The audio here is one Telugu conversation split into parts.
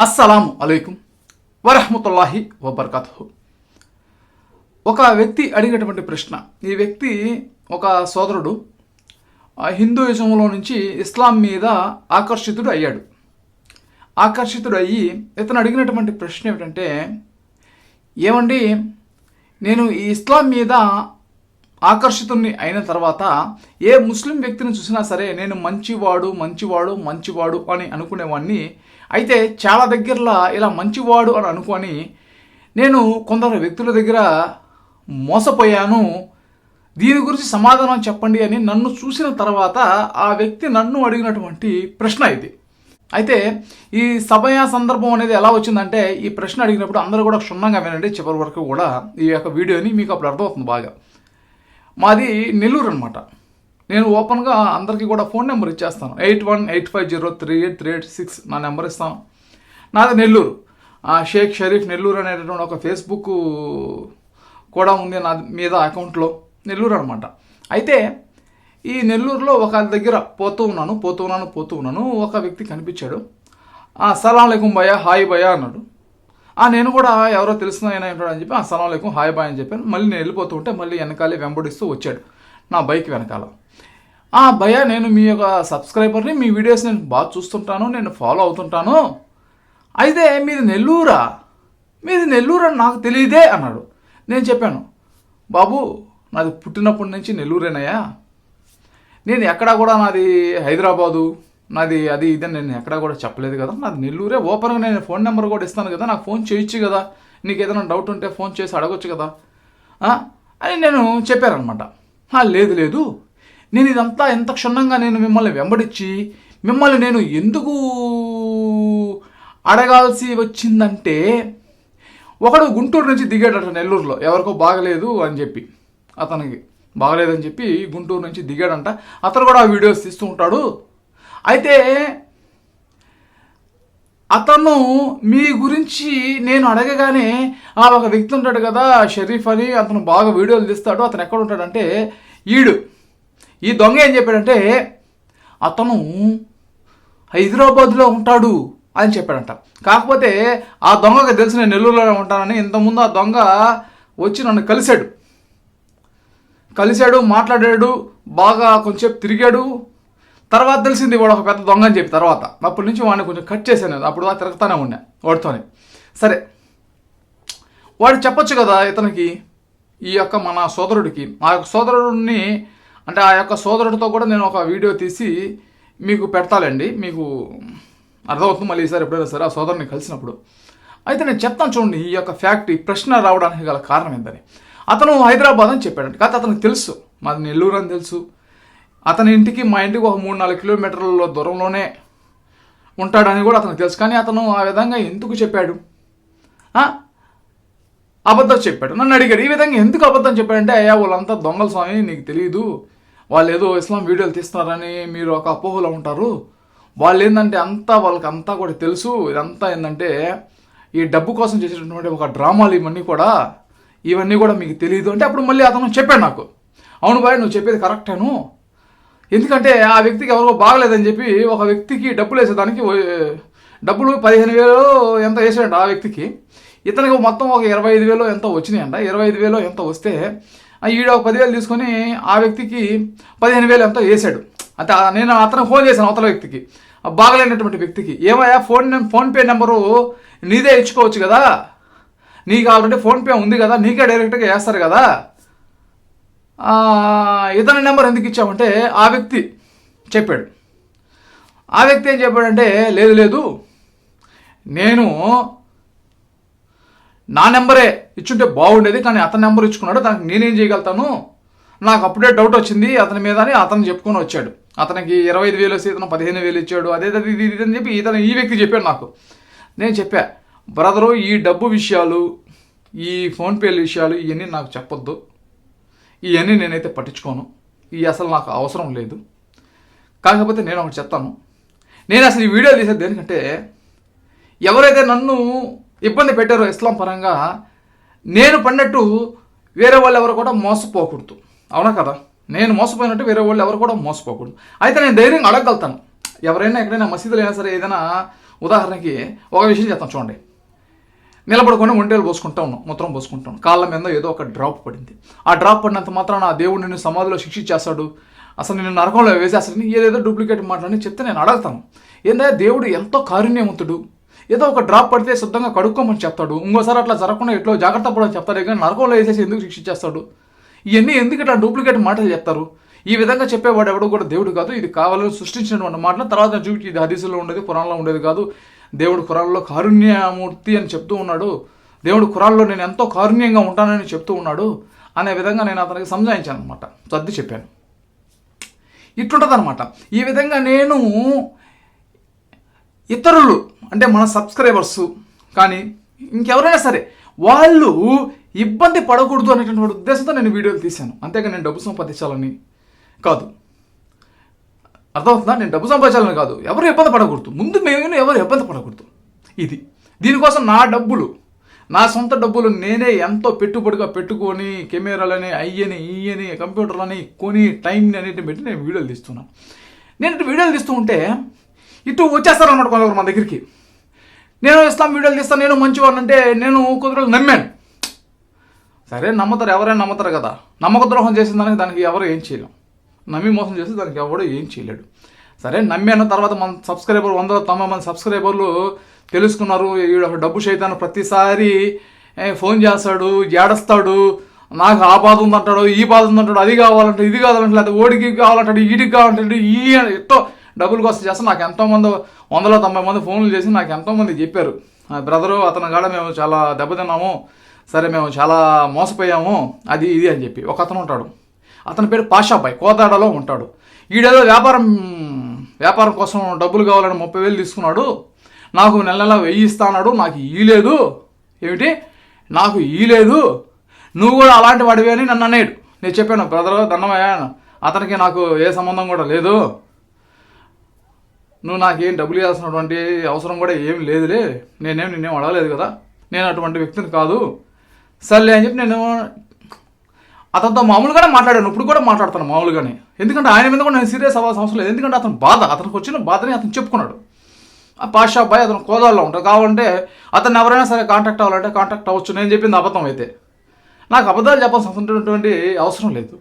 అస్సలాము అలైకుం వరహ్మతుల్లాహి వబర్కాతుహు. ఒక వ్యక్తి అడిగినటువంటి ప్రశ్న. ఈ వ్యక్తి ఒక సోదరుడు హిందూయిజంలో నుంచి ఇస్లాం మీద ఆకర్షితుడు అయ్యాడు. ఆకర్షితుడు అయ్యి ఇతను అడిగినటువంటి ప్రశ్న ఏమిటంటే, ఏమండి, నేను ఈ ఇస్లాం మీద ఆకర్షితుడిని అయిన తర్వాత ఏ ముస్లిం వ్యక్తిని చూసినా సరే నేను మంచివాడు మంచివాడు మంచివాడు అని అనుకునేవాడిని. అయితే చాలా దగ్గరలో ఇలా మంచివాడు అని అనుకొని నేను కొందరు వ్యక్తుల దగ్గర మోసపోయాను. దీని గురించి సమాధానం చెప్పండి అని నన్ను చూసిన తర్వాత ఆ వ్యక్తి నన్ను అడిగినటువంటి ప్రశ్న ఇది. అయితే ఈ సమయ సందర్భం అనేది ఎలా వచ్చిందంటే, ఈ ప్రశ్న అడిగినప్పుడు అందరూ కూడా క్షుణ్ణంగా వినండి చివరి వరకు కూడా ఈ యొక్క వీడియోని, మీకు అప్పుడు అర్థమవుతుంది బాగా. మాది నెల్లూరు అనమాట. నేను ఓపెన్గా అందరికీ కూడా ఫోన్ నెంబర్ ఇచ్చేస్తాను. 8185038386 నా నెంబర్ ఇస్తాను. నాది నెల్లూరు. షేక్ షరీఫ్ నెల్లూరు అనేటటువంటి ఒక ఫేస్బుక్ కూడా ఉంది నా మీద అకౌంట్లో, నెల్లూరు అనమాట. అయితే ఈ నెల్లూరులో ఒక దగ్గర పోతూ ఉన్నాను. ఒక వ్యక్తి కనిపించాడు. అస్సలాం అలైకుం భయ్యా, హాయ్ భయ్యా అన్నాడు. నేను కూడా ఎవరో తెలిసిన ఆయన అని చెప్పి అస్సలాం అలైకుం హాయ్ బాయ్ అని చెప్పాను. మళ్ళీ నేను వెళ్ళిపోతూ ఉంటే మళ్ళీ వెనకాలే వెంబడిస్తూ వచ్చాడు నా బైక్ వెనకాల. భయ్యా, నేను మీ యొక్క సబ్స్క్రైబర్ని, మీ వీడియోస్ నేను బాగా చూస్తుంటాను, నేను ఫాలో అవుతుంటాను. అయితే మీది నెల్లూరా? మీది నెల్లూరు అని నాకు తెలియదే అన్నాడు. నేను చెప్పాను, బాబు నాది పుట్టినప్పటి నుంచి నెల్లూరేనయ్యా, నేను ఎక్కడా కూడా నాది హైదరాబాదు, నాది అది ఇదని నేను ఎక్కడా కూడా చెప్పలేదు కదా, నాది నెల్లూరే. ఓపెన్గా నేను ఫోన్ నెంబర్ కూడా ఇస్తాను కదా, నాకు ఫోన్ చేయొచ్చు కదా, నీకు ఏదైనా డౌట్ ఉంటే ఫోన్ చేసి అడగొచ్చు కదా అని నేను చెప్పారనమాట. లేదు, నేను ఇదంతా ఎంత క్షుణ్ణంగా నేను మిమ్మల్ని వెంబడించి మిమ్మల్ని నేను ఎందుకు అడగాల్సి వచ్చిందంటే, ఒకడు గుంటూరు నుంచి దిగాడట నెల్లూరులో, ఎవరికో బాగలేదు అని చెప్పి, అతనికి బాగలేదని చెప్పి గుంటూరు నుంచి దిగాడంట. అతను కూడా ఆ వీడియోస్ తీస్తూ ఉంటాడు. అయితే అతను మీ గురించి నేను అడగగానే ఒక వ్యక్తి ఉంటాడు కదా షరీఫ్ అని, అతను బాగా వీడియోలు తీస్తాడు, అతను ఎక్కడ ఉంటాడంటే ఈ దొంగ ఏం చెప్పాడంటే, అతను హైదరాబాద్లో ఉంటాడు అని చెప్పాడంట. కాకపోతే ఆ దొంగకి తెలిసి నేను నెల్లూరులో ఉంటానని. ఇంతకుముందు ఆ దొంగ వచ్చి నన్ను కలిశాడు, మాట్లాడాడు, బాగా కొంచెంసేపు తిరిగాడు. తర్వాత తెలిసింది వాడు ఒక పెద్ద దొంగ అని చెప్పి. తర్వాత అప్పటి నుంచి వాడిని కొంచెం కట్ చేశాను. అప్పుడు తిరుగుతానే ఉన్నా వాడితోనే. సరే, వాడు చెప్పొచ్చు కదా ఇతనికి, ఈ యొక్క మన సోదరుడికి, ఆ యొక్క సోదరుడిని అంటే ఆ యొక్క సోదరుడితో కూడా నేను ఒక వీడియో తీసి మీకు పెడతాలండి, మీకు అర్థమవుతుంది మళ్ళీ ఈసారి ఎప్పుడైనా సరే ఆ సోదరుని కలిసినప్పుడు. అయితే నేను చెప్తాను చూడండి ఈ యొక్క ఫ్యాక్ట్, ఈ ప్రశ్న రావడానికి గల కారణం ఏంటని. అతను హైదరాబాద్ అని చెప్పాడంట. కాకపోతే అతనికి తెలుసు మాది నెల్లూరు అని తెలుసు. అతని ఇంటికి మా ఇంటికి ఒక 3-4 కిలోమీటర్ల దూరంలోనే ఉంటాడని కూడా అతనికి తెలుసు. కానీ అతను ఆ విధంగా ఎందుకు చెప్పాడు? అబద్ధం చెప్పాడు. నన్ను అడిగాడు, ఈ విధంగా ఎందుకు అబద్ధం చెప్పాడంటే, అయ్యా వాళ్ళంతా దొంగల స్వామి, నీకు తెలియదు, వాళ్ళు ఏదో ఇస్లాం వీడియోలు తీస్తున్నారని మీరు ఒక అపోహలో ఉంటారు. వాళ్ళు ఏంటంటే వాళ్ళకి అంతా కూడా తెలుసు, ఇదంతా ఏంటంటే ఈ డబ్బు కోసం చేసేటటువంటి ఒక డ్రామాలు ఇవన్నీ కూడా మీకు తెలియదు అంటే. అప్పుడు మళ్ళీ అతను చెప్పాడు నాకు, అవును బాయ్ నువ్వు చెప్పేది కరెక్టేను, ఎందుకంటే ఆ వ్యక్తికి ఎవరో బాగలేదని చెప్పి ఒక వ్యక్తికి డబ్బులు వేసేదానికి డబ్బులు 15,000 ఎంత వేసాడంట ఆ వ్యక్తికి. ఇతనికి మొత్తం ఒక 25,000 ఎంతో వచ్చినాయంట. 25,000 ఎంతో వస్తే ఈడ ఒక 10,000 తీసుకొని ఆ వ్యక్తికి 15,000 ఎంతో వేసాడు. అంటే నేను అతనికి ఫోన్ చేశాను అవతల వ్యక్తికి, బాగలేనటువంటి వ్యక్తికి, ఏమయ్యా ఫోన్పే నెంబరు నీదే ఇచ్చుకోవచ్చు కదా, నీకు ఆల్రెడీ ఫోన్పే ఉంది కదా, నీకే డైరెక్ట్గా వేస్తారు కదా, ఇతని నెంబర్ ఎందుకు ఇచ్చామంటే ఆ వ్యక్తి చెప్పాడు. ఆ వ్యక్తి ఏం చెప్పాడంటే, లేదు నేను నా నెంబరే ఇచ్చుంటే బాగుండేది, కానీ అతని నెంబర్ ఇచ్చుకున్నాడు, దానికి నేనేం చేయగలుగుతాను, నాకు అప్పుడే డౌట్ వచ్చింది అతని మీద అని అతను చెప్పుకొని వచ్చాడు. అతనికి 25,000 వేసి ఇతను 15,000 ఇచ్చాడు, అదే ఇది అని చెప్పి ఈ వ్యక్తి చెప్పాడు నాకు. నేను చెప్పా, బ్రదరు ఈ డబ్బు విషయాలు, ఈ ఫోన్పే విషయాలు ఇవన్నీ నాకు చెప్పొద్దు, ఇవన్నీ నేనైతే పట్టించుకోను, ఇవి అసలు నాకు అవసరం లేదు. కాకపోతే నేను ఒకటి చెప్తాను, నేను అసలు ఈ వీడియో తీసేది దేనికంటే, ఎవరైతే నన్ను ఇబ్బంది పెట్టారో ఇస్లాం పరంగా, నేను పడినట్టు వేరే వాళ్ళు ఎవరు కూడా మోసపోకూడదు. అవునా కదా? నేను మోసపోయినట్టు వేరే వాళ్ళు ఎవరు కూడా మోసపోకూడదు. అయితే నేను ధైర్యంగా అడగగలుగుతాను. ఎవరైనా ఎక్కడైనా మసీదులు అయినా సరే ఏదైనా ఉదాహరణకి ఒక విషయం చెప్తాను చూడండి. నిలబడుకొని ఒంటేలు పోసుకుంటా ఉన్నాం, మూత్రం పోసుకుంటాం, కాళ్ళ మీద ఏదో ఒక డ్రాప్ పడింది. ఆ డ్రాప్ పడినంత మాత్రం ఆ దేవుడు నిన్ను సమాధిలో శిక్షించేస్తాడు, అసలు నేను నరకంలో వేసేస్తాడని ఏదేదో డూప్లికేట్ మాటలని చెప్తే నేను అడుగుతాను. ఏంటంటే దేవుడు ఎంతో కారుణ్యవంతుడు, ఏదో ఒక డ్రాప్ పడితే శుద్ధంగా కడుక్కోమని చెప్తాడు, ఇంకోసారి అట్లా జరగకుండా ఎట్లో జాగ్రత్త పడని చెప్తాడు, కానీ నరకంలో వేసేసి ఎందుకు శిక్షించేస్తాడు? ఇవన్నీ ఎందుకు ఇట్లా డూప్లికేట్ మాటలు చెప్తారు? ఈ విధంగా చెప్పేవాడు ఎవడు కూడా దేవుడు కాదు, ఇది కావాలని సృష్టించినటువంటి మాటలు. తర్వాత చూపించి ఇది హదీసులో ఉండేది, ఖురాన్లో ఉండేది కాదు. దేవుడు ఖురాన్లో కారుణ్యమూర్తి అని చెప్తూ ఉన్నాడు, దేవుడు ఖురాన్లో నేను ఎంతో కారుణ్యంగా ఉంటానని చెప్తూ ఉన్నాడు అనే విధంగా నేను అతనికి సంజాయించాను అనమాట, సర్ది చెప్పాను. ఇట్లుంటుంది అనమాట. ఈ విధంగా నేను ఇతరులు అంటే మన సబ్స్క్రైబర్స్ కానీ ఇంకెవరైనా సరే వాళ్ళు ఇబ్బంది పడకూడదు అనేటువంటి ఉద్దేశంతో నేను వీడియోలు తీశాను. అంతేగా నేను డబ్బు సంపాదించాలని కాదు, అర్థమవుతుందా? నేను డబ్బు సంపాదించాలని కాదు, ఎవరు ఇబ్బంది పడకూడదు, ముందు మేము ఎవరు ఇబ్బంది పడకూడదు. ఇది దీనికోసం నా డబ్బులు, నా సొంత డబ్బులు నేనే ఎంతో పెట్టుబడిగా పెట్టుకొని కెమెరాలని అయ్యని ఈయని కంప్యూటర్లని కొని టైంని అన్నిటిని పెట్టి నేను వీడియోలు తీస్తున్నాను. నేను ఇటు వీడియోలు తీస్తూ ఉంటే ఇటు వచ్చేస్తారు అన్నమాట కొందరు మన దగ్గరికి. నేను ఇస్లాం వీడియోలు తీస్తాను, నేను మంచివాడిని అంటే నేను కొందరు నమ్మాను. సరే నమ్ముతారు, ఎవరైనా నమ్ముతారు కదా. నమ్మక ద్రోహం చేసిన దానికి ఎవరు ఏం చేయలేం, నమ్మి మోసం చేస్తే దానికి ఎవడో ఏం చేయలేడు. సరే నమ్మాను. తర్వాత మన సబ్స్క్రైబర్ 190 మంది సబ్స్క్రైబర్లు తెలుసుకున్నారు, వీడు డబ్బు శైతాను ప్రతిసారి ఫోన్ చేస్తాడు, ఏడస్తాడు, నాకు ఆ బాధ ఉందంటాడు, ఈ బాధ ఉందంటాడు, అది కావాలంటే ఇది కావాలంటే, లేదా ఓడికి కావాలంటాడు, ఈడికి కావాలంటే ఈ ఎట్టో డబ్బుల కోసం చేస్తాను. నాకు ఎంతోమంది 190 మంది ఫోన్లు చేసి నాకు ఎంతోమంది చెప్పారు, బ్రదరు అతను కాడ మేము చాలా దెబ్బతిన్నాము, సరే మేము చాలా మోసపోయాము, అది ఇది అని చెప్పి. ఒక అతను ఉంటాడు, అతని పేరు పాషాబాయ్, కోదాడలో ఉంటాడు. ఈడేదో వ్యాపారం కోసం డబ్బులు కావాలని 30,000 తీసుకున్నాడు, నాకు నెల నెల 1000 ఇస్తాడు, నాకు ఇయ్యలేదు. ఏమిటి నాకు ఇయ్యలేదు, నువ్వు కూడా అలాంటి వాడివి అని నన్ను అన్నాడు. నేను చెప్పాను, బ్రదర్ దండమయ్యా, అతనికి నాకు ఏ సంబంధం కూడా లేదు, నువ్వు నాకేం డబ్బులు ఇవ్వాల్సినటువంటి అవసరం కూడా ఏం లేదులే, నిన్నేం అడగలేదు కదా, నేను అటువంటి వ్యక్తిని కాదు, సర్లే అని చెప్పి నేను అతనితో మామూలుగానే మాట్లాడాను. ఇప్పుడు కూడా మాట్లాడతాను మామూలుగానే, ఎందుకంటే ఆయన మీద కూడా నేను సీరియస్ అవ్వాల్సిన అవసరం లేదు. ఎందుకంటే అతనికి వచ్చిన బాధని అతను చెప్పుకున్నాడు. ఆ పాషాబాయ్ అతను కోదాల్లో ఉంటాడు, కావాలంటే అతను ఎవరైనా సరే కాంటాక్ట్ అవ్వాలంటే కాంటాక్ట్ అవ్వచ్చు. నేను చెప్పింది అబద్ధం అయితే నాకు అబద్ధాలు చెప్పాల్సినటువంటి అవసరం లేదు.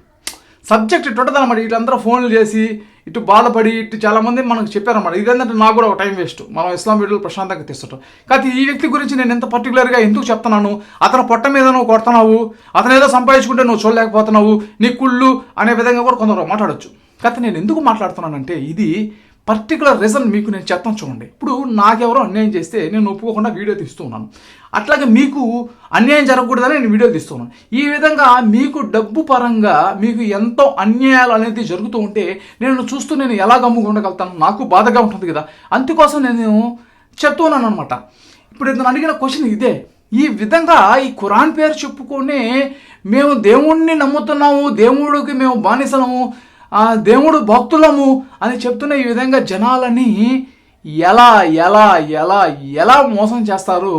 సబ్జెక్ట్ ఇటు ఉంటుంది అనమాట. వీళ్ళందరూ ఫోన్లు చేసి ఇటు బాధపడి ఇటు చాలామంది మనకు చెప్పారన్నమాట. ఇదేంటంటే నాకు కూడా ఒక టైం వేస్ట్, మనం ఇస్లాం వీడియోలు ప్రశాంతంగా తీస్తుంటాం. కానీ ఈ వ్యక్తి గురించి నేను ఎంత పర్టికులర్గా ఎందుకు చెప్తున్నాను, అతను పొట్ట మీద నువ్వు కొడుతున్నావు, అతను ఏదో సంపాదించుకుంటే నువ్వు చూడలేకపోతున్నావు, నీ కుళ్ళు అనే విధంగా కూడా కొందరు మాట్లాడచ్చు. కానీ నేను ఎందుకు మాట్లాడుతున్నానంటే ఇది పర్టికులర్ రీజన్ మీకు నేను చెప్తాను చూడండి. ఇప్పుడు నాకెవరో అన్యాయం చేస్తే నేను ఒప్పుకోకుండా వీడియో తీస్తూ ఉన్నాను, అట్లాగే మీకు అన్యాయం జరగకూడదని నేను వీడియోలు తీస్తున్నాను. ఈ విధంగా మీకు డబ్బు పరంగా మీకు ఎంతో అన్యాయాలు అనేది జరుగుతూ ఉంటే నేను చూస్తూ నేను ఎలా గమ్ముగా ఉండగలుగుతాను, నాకు బాధగా ఉంటుంది కదా. అందుకోసం నేను చెప్తున్నాను అనమాట. ఇప్పుడు ఇతను అడిగిన క్వశ్చన్ ఇదే. ఈ విధంగా ఈ ఖురాన్ పేరు చెప్పుకొని మేము దేవుణ్ణి నమ్ముతున్నాము, దేవుడికి మేము బానిసలము, దేవుడు భక్తులము అని చెప్తున్న ఈ విధంగా జనాలని ఎలా ఎలా ఎలా ఎలా మోసం చేస్తారు,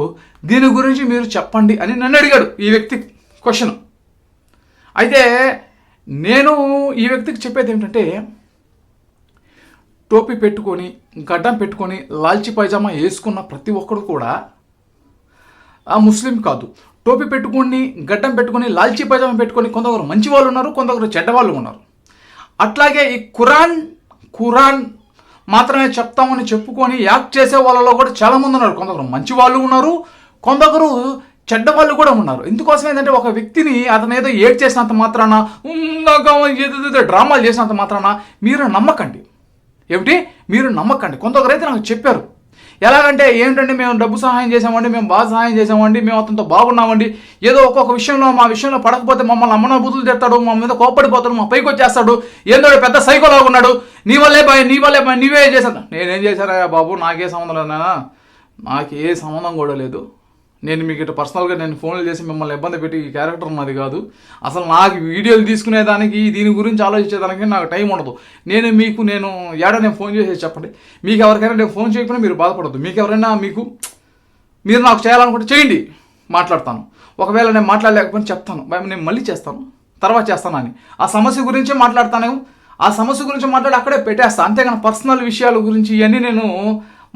దీని గురించి మీరు చెప్పండి అని నన్ను అడిగాడు ఈ వ్యక్తి క్వశ్చన్. అయితే నేను ఈ వ్యక్తికి చెప్పేది ఏమిటంటే, టోపీ పెట్టుకొని గడ్డం పెట్టుకొని లాల్చి పైజామా వేసుకున్న ప్రతి ఒక్కరు కూడా ఆ ముస్లిం కాదు. టోపీ పెట్టుకొని గడ్డం పెట్టుకొని లాల్చి పైజామా పెట్టుకొని కొందరు మంచి వాళ్ళు ఉన్నారు, కొందరు చెడ్డ వాళ్ళు ఉన్నారు. అట్లాగే ఈ ఖురాన్ మాత్రమే చెప్తామని చెప్పుకొని యాక్ట్ చేసే వాళ్ళలో కూడా చాలామంది ఉన్నారు. కొందరు మంచి వాళ్ళు ఉన్నారు, కొందరు చెడ్డ వాళ్ళు కూడా ఉన్నారు. ఎందుకోసం ఏంటంటే ఒక వ్యక్తిని అతను ఏదో ఏడ్ చేసినంత మాత్రాన ఏదో డ్రామాలు చేసినంత మాత్రాన మీరు నమ్మకండి. ఏమిటి మీరు నమ్మకండి. కొందరైతే నాకు చెప్పారు, ఎలాగంటే ఏంటంటే మేము డబ్బు సహాయం చేసామండి, మేము బాగా సహాయం చేసామండి, మేము అతనితో బాగున్నామండి, ఏదో ఒక్కొక్క విషయంలో మా విషయంలో పడకపోతే మమ్మల్ని అమ్మన బుద్ధులు తెస్తాడు, మా మీద కోప్పడిపోతాడు, మా పైకి వచ్చేస్తాడు, ఏందో పెద్ద సైకోలాగా ఉన్నాడు, నీ వల్లే నీవే చేశాను. నేనేం చేశారా బాబు, నాకే సంబంధం లేదు నాయనా, నాకే సంబంధం కూడా లేదు. నేను మీకు ఇట్లా పర్సనల్గా నేను ఫోన్లు చేసి మిమ్మల్ని ఇబ్బంది పెట్టి ఈ క్యారెక్టర్ ఉన్నది కాదు. అసలు నాకు వీడియోలు తీసుకునేదానికి దీని గురించి ఆలోచించేదానికి నాకు టైం ఉండదు. నేను ఫోన్ చేసేసి చెప్పండి. మీకు ఎవరికైనా నేను ఫోన్ చేయకపోయినా మీరు బాధపడద్దు. మీకు ఎవరైనా మీరు నాకు చేయాలనుకుంటే చేయండి, మాట్లాడతాను. ఒకవేళ నేను మాట్లాడలేకపోయినా చెప్తాను, నేను మళ్ళీ చేస్తాను, తర్వాత చేస్తాను అని. ఆ సమస్య గురించే మాట్లాడతాను, ఆ సమస్య గురించి మాట్లాడి అక్కడే పెట్టేస్తాను. అంతేగాని పర్సనల్ విషయాల గురించి ఇవన్నీ నేను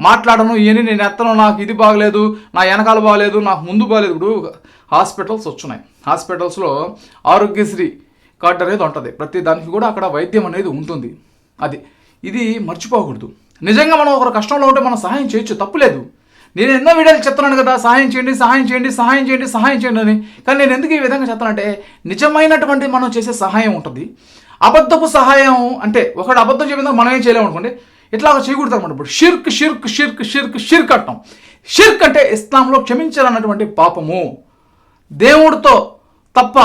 మాట్లాడను, ఇవన్నీ నేను ఎత్తను, నాకు ఇది బాగలేదు, నా వెనకాల బాగలేదు, నాకు ముందు బాగలేదు. ఇప్పుడు హాస్పిటల్స్ వచ్చున్నాయి, హాస్పిటల్స్లో ఆరోగ్యశ్రీ కార్డు అనేది ఉంటుంది, ప్రతి దానికి కూడా అక్కడ వైద్యం అనేది ఉంటుంది. ఇది మర్చిపోకూడదు. నిజంగా మనం ఒకరు కష్టంలో ఉంటే మనం సహాయం చేయొచ్చు, తప్పులేదు. నేను ఎన్నో వీడియోలు చెప్తున్నాను కదా, సహాయం చేయండి సహాయం చేయండి సహాయం చేయండి సహాయం చేయండి అని. కానీ నేను ఎందుకు ఈ విధంగా చెప్తానంటే, నిజమైనటువంటి మనం చేసే సహాయం ఉంటుంది, అబద్ధపు సహాయం అంటే ఒకటి అబద్ధం చెప్పిన మనం ఏం చేయలేము అనుకోండి, ఇట్లా చేయకూడదు అనమాట. ఇప్పుడు షిర్క్ షిర్క్ షిర్క్ షిర్క్ షిర్క్ అంటాం. షిర్క్ అంటే ఇస్లాంలో క్షమించాలన్నటువంటి పాపము. దేవుడితో తప్ప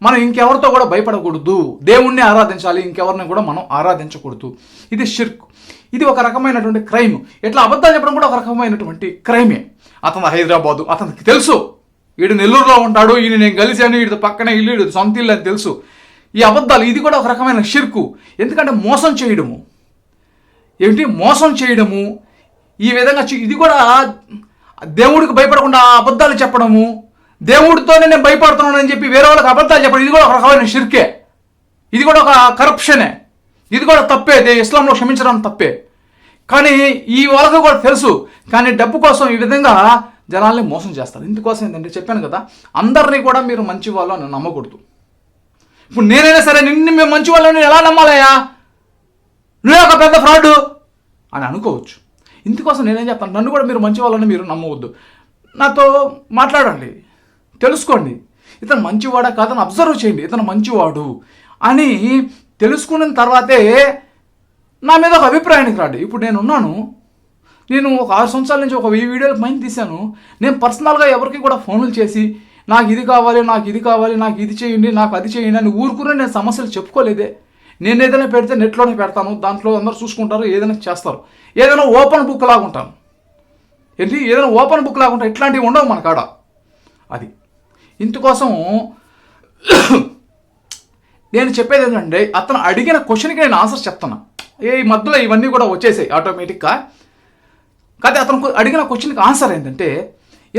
మనం ఇంకెవరితో కూడా భయపడకూడదు, దేవుణ్ణి ఆరాధించాలి, ఇంకెవరిని కూడా మనం ఆరాధించకూడదు. ఇది షిర్క్. ఇది ఒక రకమైనటువంటి క్రైమ్. ఇట్లా అబద్ధాలు చెప్పడం కూడా ఒక రకమైనటువంటి క్రైమే. అతను హైదరాబాదు, అతనికి తెలుసు వీడు నెల్లూరులో ఉంటాడు, ఈయన నేను కలిశాను, వీడి పక్కనే ఇల్లు, వీడి సొంత ఇల్లు అని తెలుసు. ఈ అబద్ధాలు ఇది కూడా ఒక రకమైన షిర్కు. ఎందుకంటే మోసం చేయడము, మోసం చేయడము, ఈ విధంగా ఇది కూడా దేవుడికి భయపడకుండా అబద్ధాలు చెప్పడము, దేవుడితోనే నేను భయపడుతున్నానని చెప్పి వేరే వాళ్ళకి అబద్ధాలు చెప్పడం, ఇది కూడా ఒక రకమైన షిర్కే. ఇది కూడా ఒక కరప్షనే, ఇది కూడా తప్పే, ఇస్లాంలో క్షమించడం తప్పే. కానీ ఈ వాళ్ళకు కూడా తెలుసు, కానీ డబ్బు కోసం ఈ విధంగా జనాల్ని మోసం చేస్తారు. ఇందుకోసం ఏంటంటే చెప్పాను కదా, అందరినీ కూడా మీరు మంచి వాళ్ళు అని నమ్మకూడదు. ఇప్పుడు నేనైనా సరే నిన్ను మేము మంచి వాళ్ళని ఎలా నమ్మాలయ్యా, నువ్వే ఒక పెద్ద ఫ్రాడ్ అని అనుకోవచ్చు. ఇందుకోసం నేనేం చెప్తాను, నన్ను కూడా మీరు మంచి వాళ్ళని మీరు నమ్మవద్దు. నాతో మాట్లాడండి, తెలుసుకోండి, ఇతను మంచివాడా కాదని అబ్జర్వ్ చేయండి, ఇతను మంచివాడు అని తెలుసుకున్న తర్వాతే నా మీద ఒక అభిప్రాయానికి రాండి. ఇప్పుడు నేను ఒక 6 సంవత్సరాల నుంచి ఒక 1000 వీడియోలకు పైన తీశాను. నేను పర్సనల్గా ఎవరికి కూడా ఫోన్లు చేసి నాకు ఇది కావాలి, నాకు ఇది కావాలి, నాకు ఇది చేయండి, నాకు అది చేయండి అని ఊరుకునే నేను సమస్యలు చెప్పుకోలేదే. నేను ఏదైనా పెడితే నెట్లోనే పెడతాను, దాంట్లో అందరూ చూసుకుంటారు, ఏదైనా చేస్తారు. ఏదైనా ఓపెన్ బుక్ లాగా ఉంటాను. ఏదైనా ఓపెన్ బుక్ లాగా ఉంటాను, ఇట్లాంటివి ఉండవు మన కాడ. ఇందుకోసం నేను చెప్పేది ఏంటంటే, అతను అడిగిన క్వశ్చన్కి నేను ఆన్సర్ చెప్తున్నా. ఈ మధ్యలో ఇవన్నీ కూడా వచ్చేసాయి ఆటోమేటిక్గా. కానీ అతను అడిగిన క్వశ్చన్కి ఆన్సర్ ఏంటంటే,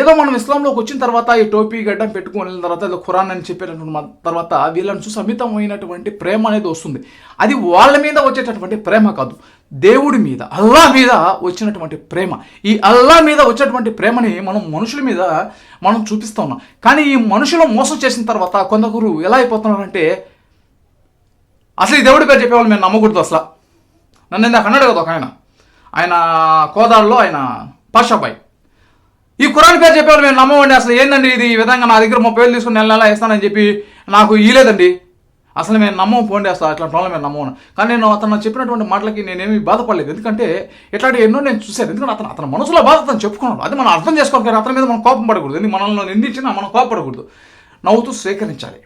ఏదో మనం ఇస్లాంలోకి వచ్చిన తర్వాత ఈ టోపీ గడ్డం పెట్టుకుని వెళ్ళిన తర్వాత ఏదో ఖురాన్ అని చెప్పేటటువంటి తర్వాత వీళ్ళని చూసి అమితమైనటువంటి ప్రేమ అనేది వస్తుంది. అది వాళ్ళ మీద వచ్చేటటువంటి ప్రేమ కాదు, దేవుడి మీద, అల్లా మీద వచ్చినటువంటి ప్రేమ. ఈ అల్లా మీద వచ్చేటువంటి ప్రేమని మనం మనుషుల మీద మనం చూపిస్తూ ఉన్నాం. కానీ ఈ మనుషులు మోసం చేసిన తర్వాత కొందరు ఎలా అయిపోతున్నారంటే, అసలు ఈ దేవుడి పేరు చెప్పేవాళ్ళు మేము నమ్మకూడదు. అసలు నన్ను ఇందాక అన్నాడు కదా ఒక ఆయన కోదాడులో ఆయన పాషాబాయ్, ఈ ఖురాన్ పేరు చెప్పేవాళ్ళు మేము నమ్మవండి, అసలు ఏందండి ఇది, ఈ విధంగా నా దగ్గర 30,000 తీసుకుని నెల ఇస్తానని చెప్పి నాకు ఇలేదండి, అసలు మేము నమ్మము, పోండి, అసలు అట్లాంటి వాళ్ళు మేము నమ్మను. కానీ నేను అతను చెప్పినటువంటి మాటలకి నేనేమి బాధపడలేదు, ఎందుకంటే ఇట్లాంటి ఎన్నో నేను చూశాను. ఎందుకంటే అతని మనసులో బాధ అతను చెప్పుకున్నాడు, అది మనం అర్థం చేసుకోవాలి. కానీ అతని మీద మనం కోపం పడకూడదు, ఎందుకు మనల్ని నిందించినా మనం కోపపడకూడదు, నవ్వుతూ స్వీకరించాలి.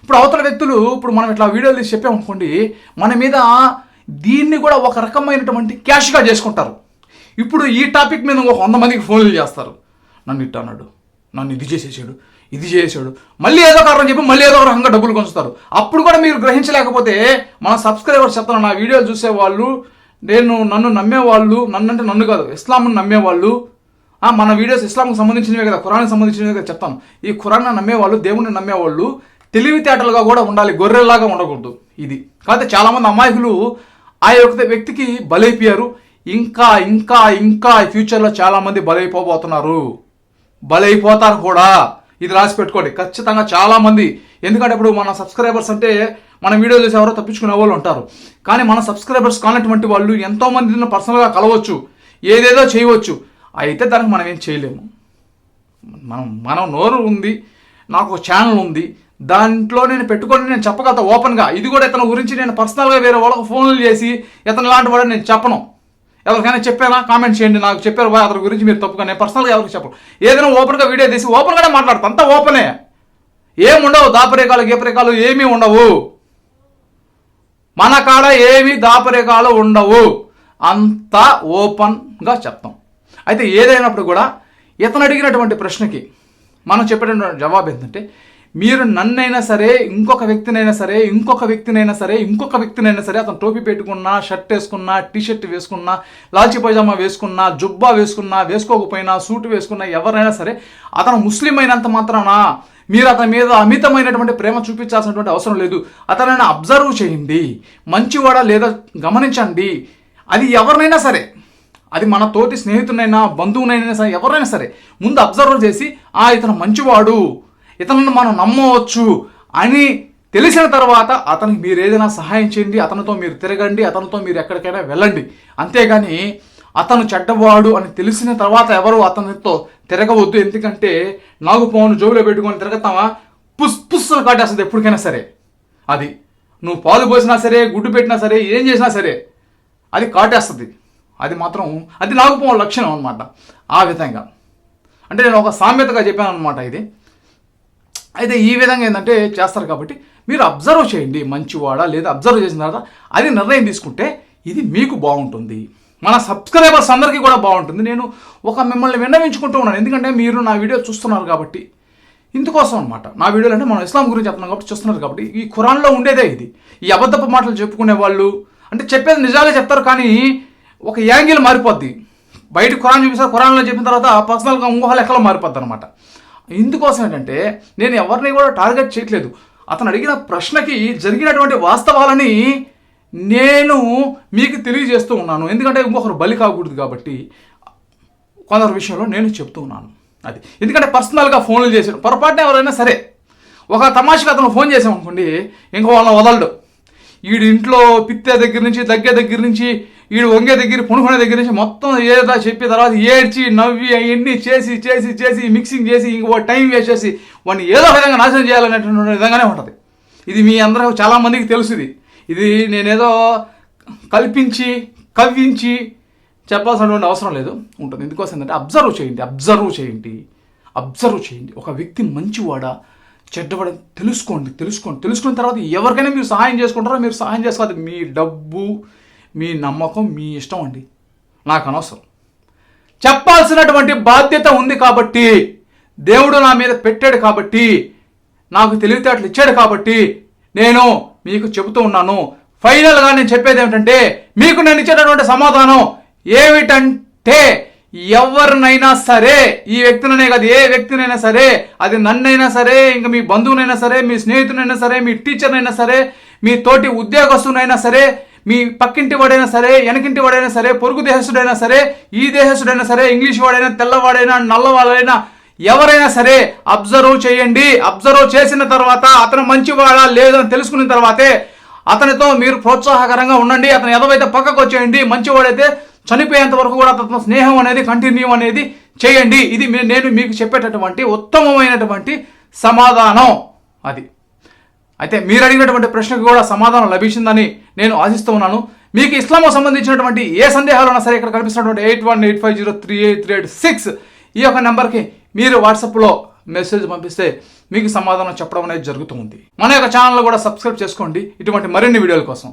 ఇప్పుడు అవతల వ్యక్తులు, ఇప్పుడు మనం ఇట్లా వీడియోలు తీసి చెప్పామనుకోండి, మన మీద దీన్ని కూడా ఒక రకమైనటువంటి క్యాష్గా చేసుకుంటారు. ఇప్పుడు ఈ టాపిక్ మీద ఒక 100 మందికి ఫోన్లు చేస్తారు, నన్ను ఇట్ట అన్నాడు, నన్ను ఇది చేసాడు, మళ్ళీ ఏదో కారణం చెప్పి మళ్ళీ ఏదో ఒక రకంగా డబ్బులు కొంచుతారు. అప్పుడు కూడా మీరు గ్రహించలేకపోతే, మన సబ్స్క్రైబర్స్ చెప్తాను, నా వీడియోలు చూసేవాళ్ళు, నన్ను నమ్మేవాళ్ళు, నన్ను కాదు ఇస్లాంను నమ్మేవాళ్ళు, మన వీడియోస్ ఇస్లాంకి సంబంధించినవే కదా, ఖురాన్కి సంబంధించినవే కదా చెప్తాను. ఈ ఖురాన్ని నమ్మేవాళ్ళు, దేవుణ్ణి నమ్మేవాళ్ళు తెలివితేటలుగా కూడా ఉండాలి, గొర్రెల్లాగా ఉండకూడదు. ఇది కాకపోతే చాలామంది అమాయకులు ఆ యొక్క వ్యక్తికి బలైపోయారు. ఇంకా ఇంకా ఇంకా ఫ్యూచర్లో చాలామంది బలైపోతారు కూడా. ఇది రాసి పెట్టుకోండి ఖచ్చితంగా చాలామంది. ఎందుకంటే ఇప్పుడు మన సబ్స్క్రైబర్స్ అంటే మన వీడియో చూసి ఎవరో తప్పించుకునే వాళ్ళు ఉంటారు. కానీ మన సబ్స్క్రైబర్స్ కానటువంటి వాళ్ళు ఎంతోమందిని పర్సనల్గా కలవచ్చు, ఏదేదో చేయవచ్చు. అయితే దానికి మనం ఏం చేయలేము. మనం నోరు ఉంది, నాకు ఛానల్ ఉంది, దాంట్లో నేను పెట్టుకొని నేను చెప్పగలుగుతా ఓపెన్గా. ఇది కూడా ఇతని గురించి నేను పర్సనల్గా వేరే వాళ్ళకి ఫోన్లు చేసి ఇతను లాంటి వాడు నేను చెప్పను. ఎవరికైనా చెప్పారా కామెంట్ చేయండి, నాకు చెప్పారు అతని గురించి మీరు తప్పుగా, నేను పర్సనల్గా ఎవరికి చెప్పను. ఏదైనా ఓపెన్గా వీడియో తీసి ఓపెన్గానే మాట్లాడతాను, అంతా ఓపెనే, ఏముండవు, దాపరేకాలు గీపరేకాలు ఏమీ ఉండవు. మన కాడ ఏమీ దాపరేకాలు ఉండవు, అంతా ఓపెన్గా చెప్తాం. అయితే ఏదైనప్పుడు కూడా ఇతను అడిగినటువంటి ప్రశ్నకి మనం చెప్పేటటువంటి జవాబు ఏంటంటే, మీరు నన్నైనా సరే, ఇంకొక వ్యక్తినైనా సరే అతను టోపీ పెట్టుకున్నా, షర్ట్ వేసుకున్నా, టీషర్ట్ వేసుకున్నా, లాల్చీ పైజామా వేసుకున్నా, జుబ్బా వేసుకున్నా, వేసుకోకపోయినా, సూట్ వేసుకున్నా, ఎవరైనా సరే అతను ముస్లిం అయినంత మాత్రాన మీరు అతని మీద అమితమైనటువంటి ప్రేమ చూపించాల్సినటువంటి అవసరం లేదు. అతనైనా అబ్జర్వ్ చేయండి, మంచివాడా లేదా గమనించండి. అది ఎవరినైనా సరే, అది మన తోటి స్నేహితునైనా బంధువునైనా సరే ఎవరైనా సరే ముందు అబ్జర్వ్ చేసి ఇతను మంచివాడు, ఇతను మనం నమ్మవచ్చు అని తెలిసిన తర్వాత అతనికి మీరు ఏదైనా సహాయం చేయండి, అతనితో మీరు తిరగండి, అతనితో మీరు ఎక్కడికైనా వెళ్ళండి. అంతేగాని అతను చెడ్డవాడు అని తెలిసిన తర్వాత ఎవరు అతనితో తిరగవద్దు. ఎందుకంటే నాగుపామును జోబులో పెట్టుకొని తిరగతామా పుస్సులు కాటేస్తుంది ఎప్పటికైనా సరే. అది నువ్వు పాలు పోసినా సరే, గుడ్డు పెట్టినా సరే, ఏం చేసినా సరే అది కాటేస్తుంది. అది మాత్రం అది నాగుపాము లక్షణం అనమాట. ఆ విధంగా అంటే నేను ఒక సామెతగా చెప్పాను అనమాట ఇది. అయితే ఈ విధంగా ఏంటంటే చేస్తారు కాబట్టి మీరు అబ్జర్వ్ చేయండి మంచివాడా లేదా, అబ్జర్వ్ చేసిన తర్వాత అది నిర్ణయం తీసుకుంటే ఇది మీకు బాగుంటుంది, మన సబ్స్క్రైబర్స్ అందరికీ కూడా బాగుంటుంది. నేను మిమ్మల్ని విన్నవించుకుంటూ ఉన్నాను, ఎందుకంటే మీరు నా వీడియో చూస్తున్నారు కాబట్టి. ఇందుకోసం అనమాట నా వీడియోలు అంటే మనం ఇస్లాం గురించి చెప్తున్నాం కాబట్టి చూస్తున్నారు కాబట్టి. ఈ ఖురాన్లో ఉండేదే ఇది. ఈ అబద్ధపు మాటలు చెప్పుకునే వాళ్ళు అంటే చెప్పేది నిజాలే చెప్తారు, కానీ ఒక యాంగిల్ మారిపోద్ది. బయట ఖురాన్ చూపిస్తారు, ఖురాన్లో చెప్పిన తర్వాత పర్సనల్గా ఇంకో లెక్కలో మారిపోద్ది అనమాట. ఇందుకోసం ఏంటంటే నేను ఎవరిని కూడా టార్గెట్ చేయట్లేదు. అతను అడిగిన ప్రశ్నకి జరిగినటువంటి వాస్తవాలని నేను మీకు తెలియజేస్తూ ఉన్నాను. ఎందుకంటే ఇంకొకరు బలి కాకూడదు కాబట్టి కొందరు విషయంలో నేను చెప్తూ ఉన్నాను. అది ఎందుకంటే పర్సనల్గా ఫోన్లు చేసాడు పొరపాటున ఎవరైనా సరే ఒక తమాషగా అతను ఫోన్ చేసామనుకోండి, ఇంకో వాళ్ళని వదలడు. వీడి ఇంట్లో పిత్తే దగ్గర నుంచి దగ్గే దగ్గర నుంచి వీడు వంగే దగ్గర పుణుకునే దగ్గర నుంచి మొత్తం ఏదో చెప్పిన తర్వాత ఏడ్చి నవ్వి అవన్నీ చేసి చేసి చేసి మిక్సింగ్ చేసి ఇంకో టైం వేస్ట్ చేసి వాడిని ఏదో విధంగా నాశనం చేయాలనేటువంటి విధంగానే ఉంటుంది. ఇది మీ అందరూ చాలామందికి తెలుసు. ఇది నేనేదో కల్పించి కవ్వించి చెప్పాల్సినటువంటి అవసరం లేదు ఉంటుంది. ఎందుకోసం ఏంటంటే అబ్జర్వ్ చేయండి. ఒక వ్యక్తి మంచివాడా చెడ్డవాడా తెలుసుకున్న తర్వాత ఎవరికైనా మీరు సహాయం చేసుకుంటారో మీరు సహాయం చేసుకోవాలి. మీ డబ్బు మీ నమ్మకం మీ ఇష్టం అండి, నాకు అనవసరం. చెప్పాల్సినటువంటి బాధ్యత ఉంది కాబట్టి, దేవుడు నా మీద పెట్టాడు కాబట్టి, నాకు తెలివితేటలు ఇచ్చాడు కాబట్టి నేను మీకు చెబుతూ ఉన్నాను. ఫైనల్గా నేను చెప్పేది ఏమిటంటే, మీకు నేను ఇచ్చేటటువంటి సమాధానం ఏమిటంటే, ఎవరినైనా సరే, ఈ వ్యక్తిననే కాదు ఏ వ్యక్తినైనా సరే, అది నన్నైనా సరే, ఇంకా మీ బంధువునైనా సరే, మీ స్నేహితునైనా సరే, మీ టీచర్నైనా సరే, మీ తోటి ఉద్యోగస్తునైనా సరే, మీ పక్కింటి వాడైనా సరే, వెనకింటి వాడైనా సరే, పొరుగు దేశస్తుడైనా సరే, ఈ దేశస్తుడైనా సరే, ఇంగ్లీష్ వాడైనా, తెల్లవాడైనా, నల్లవాడైనా, ఎవరైనా సరే అబ్జర్వ్ చేయండి. అబ్జర్వ్ చేసిన తర్వాత అతను మంచివాడా లేదని తెలుసుకున్న తర్వాతే అతనితో మీరు ప్రోత్సాహకరంగా ఉండండి. అతను ఏదైతే పక్కకు వచ్చేయండి. మంచివాడైతే చనిపోయేంత వరకు కూడా అతను స్నేహం అనేది కంటిన్యూ అనేది చేయండి. ఇది నేను మీకు చెప్పేటటువంటి ఉత్తమమైనటువంటి సమాధానం అది. అయితే మీరు అడిగినటువంటి ప్రశ్నకు కూడా సమాధానం లభించిందని నేను ఆశిస్తూ ఉన్నాను. మీకు ఇస్లాంకు సంబంధించినటువంటి ఏ సందేహాలు ఉన్నా సరే ఇక్కడ కనిపిస్తున్నటువంటి 8185038386 ఈ యొక్క నెంబర్కి మీరు వాట్సాప్లో మెసేజ్ పంపిస్తే మీకు సమాధానం చెప్పడం అనేది జరుగుతుంది. మన యొక్క ఛానల్ కూడా సబ్స్క్రైబ్ చేసుకోండి ఇటువంటి మరిన్ని వీడియోల కోసం.